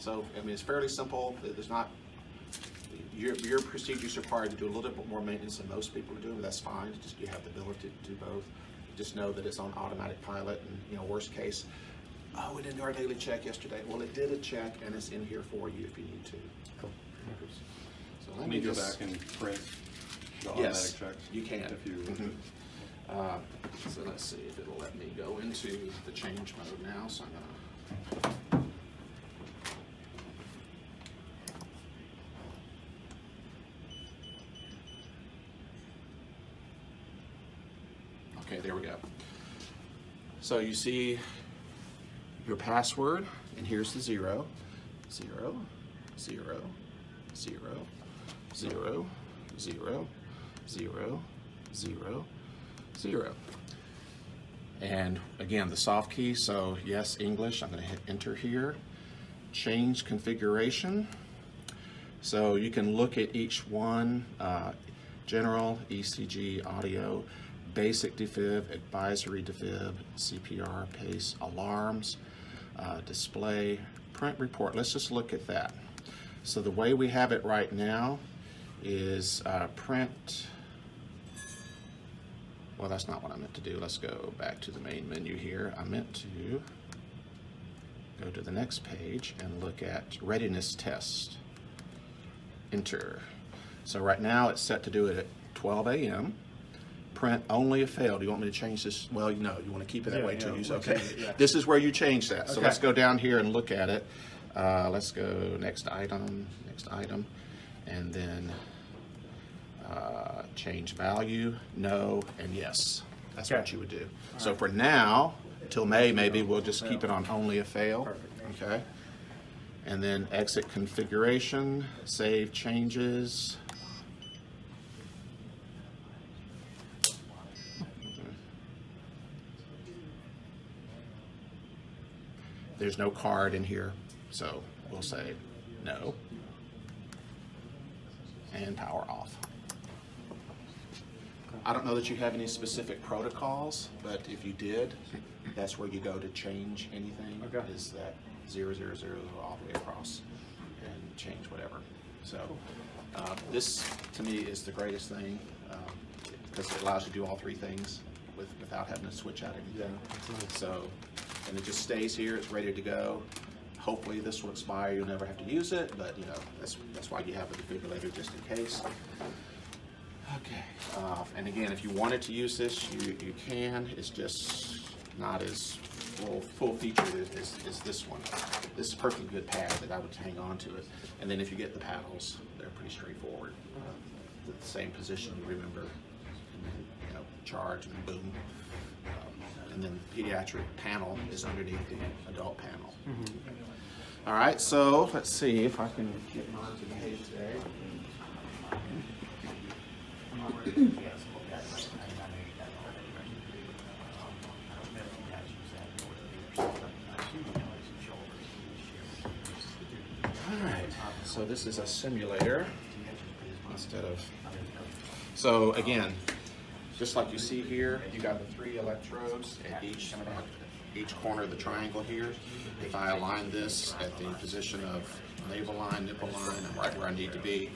So, I mean, it's fairly simple. There's not, your procedure is required to do a little bit more maintenance than most people are doing, but that's fine. It's just you have the ability to do both. Just know that it's on automatic pilot, and you know, worst case, oh, we didn't do our daily check yesterday. Well, it did a check, and it's in here for you if you need to. Cool. So let me go just, back and print the automatic yes, checks. you can. If you So let's see if it'll let me go into the change mode now. So I'm gonna. Okay, there we go. So you see your password, and here's the 0, 0, 0, 0, 0, 0, 0, 0, 0. And again, the soft key, so yes, English, I'm going to hit enter here. Change configuration. So you can look at each one, general, ECG, audio, basic defib, advisory defib, CPR, pace, alarms, display, print report. Let's just look at that. So the way we have it right now is print. Well, that's not what I meant to do. Let's go back to the main menu here. I meant to go to the next page and look at readiness test. Enter. So right now it's set to do it at 12 a.m. Print only if failed. Do you want me to change this? Well, no, you want to keep it that way too. Okay. This is where you change that. So let's go down here and look at it. Let's go next item, and then change value, no, and yes. That's what you would do. So for now, till May maybe, we'll just keep it on only if fail. Okay. And then exit configuration, save changes. There's no card in here, so we'll say no. And power off. I don't know that you have any specific protocols, but if you did, that's where you go to change anything. Okay. Is that 0, 0, 0 all the way across and change whatever. So this to me is the greatest thing because it allows you to do all three things without having to switch out anything. So, and it just stays here, it's ready to go. Hopefully this will expire, you'll never have to use it, but you know, that's why you have a defibrillator, just in case. Okay, and again, if you wanted to use this, you can. It's just not as full featured as this one. This is a perfectly good pad that I would hang on to it. And then if you get the paddles, they're pretty straightforward. The same position, remember, and then, you know, charge and boom. And then the pediatric panel is underneath the adult panel. All right, so let's see if I can get mine to behave today. All right, so this is a simulator instead of, so again, just like you see here, you got the 3 electrodes at each corner of the triangle here. If I align this at the position of navel line, nipple line, I'm right where I need to be.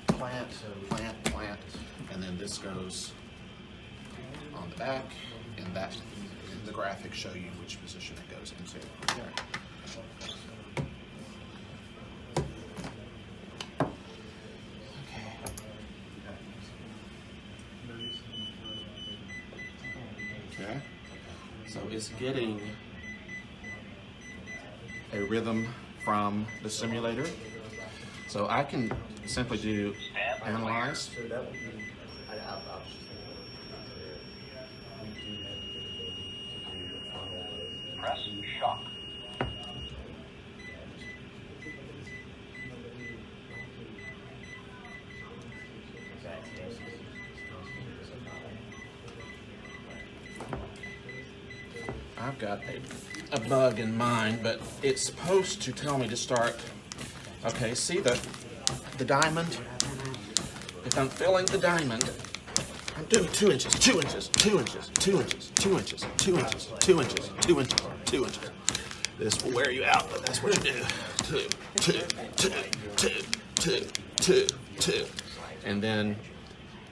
Plant, plant, plant, and then this goes on the back, and that the graphics show you which position it goes into. Okay, so it's getting a rhythm from the simulator. So I can simply do analyze. So that would be, Press shock. I've got a bug in mind, but it's supposed to tell me to start. Okay, see the diamond? If I'm filling the diamond, I'm doing 2 inches, 2 inches, 2 inches, 2 inches, 2 inches, 2 inches, 2 inches, 2 inches, 2 inches. This will wear you out, but that's what you do. Two. And then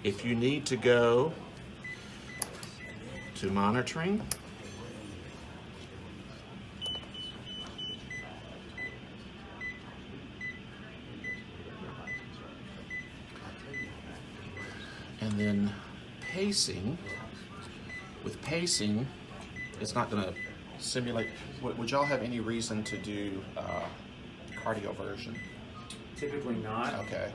if you need to go to monitoring, and then pacing. With pacing, it's not going to simulate. Would y'all have any reason to do cardioversion? Typically not. Okay.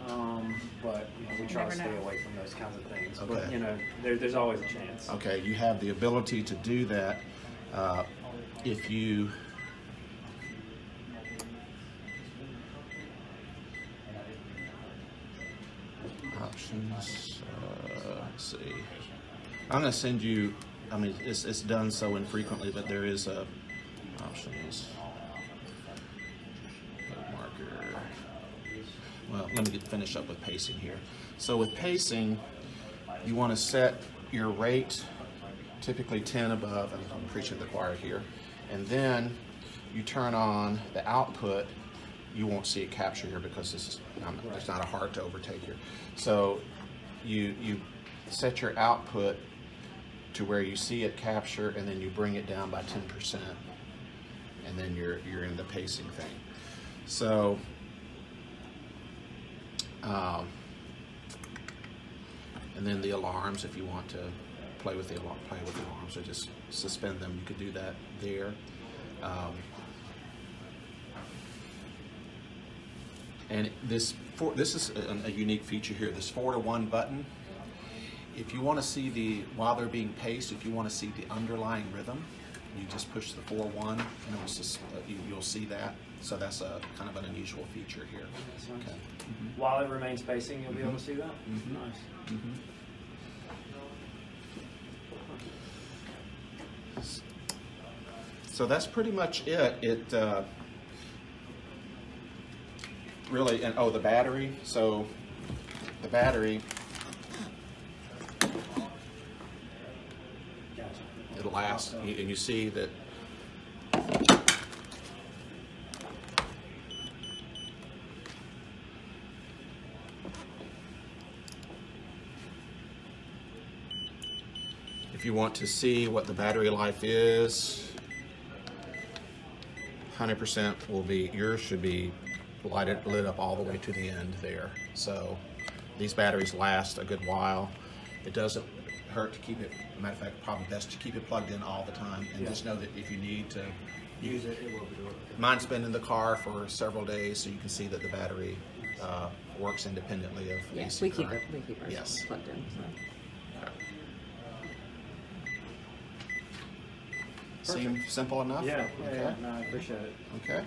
But we try to never stay know. away from those kinds of things. Okay. But there's always a chance. Okay, you have the ability to do that if you options. Let's see. I'm going to send you. I mean, it's done so infrequently, but there is a options marker. Well, let me finish up with pacing here. So with pacing, you want to set your rate, typically 10 above, and I'm preaching to the choir here, and then you turn on the output. You won't see it capture here because there's not a heart to overtake here. So you set your output to where you see it capture, and then you bring it down by 10%, and then you're in the pacing thing. So and then the alarms, if you want to play with the alarms or just suspend them, you could do that there. And this is a unique feature here. This 4-to-1 button. If you want to see while they're being paced, if you want to see the underlying rhythm, you just push the 4-1, and you'll see that. So that's a kind of an unusual feature here. That's nice. Okay. Mm-hmm. While it remains pacing, you'll be able to see that. Mm-hmm. Nice. Mm-hmm. So that's pretty much it. It really, and the battery. So the battery, Gotcha. it'll last, and you see that. If you want to see what the battery life is, 100% will be, yours should be lit up all the way to the end there. So these batteries last a good while. It doesn't hurt to keep it, matter of fact, probably best to keep it plugged in all the time, and just know that if you need to Use it, it will be doing it. mine's been in the car for several days, so you can see that the battery works independently of Yes, AC we keep current. it. We keep ours Yes. plugged in. So. Seem simple enough? Yeah, Okay. yeah, no, I appreciate it. Okay.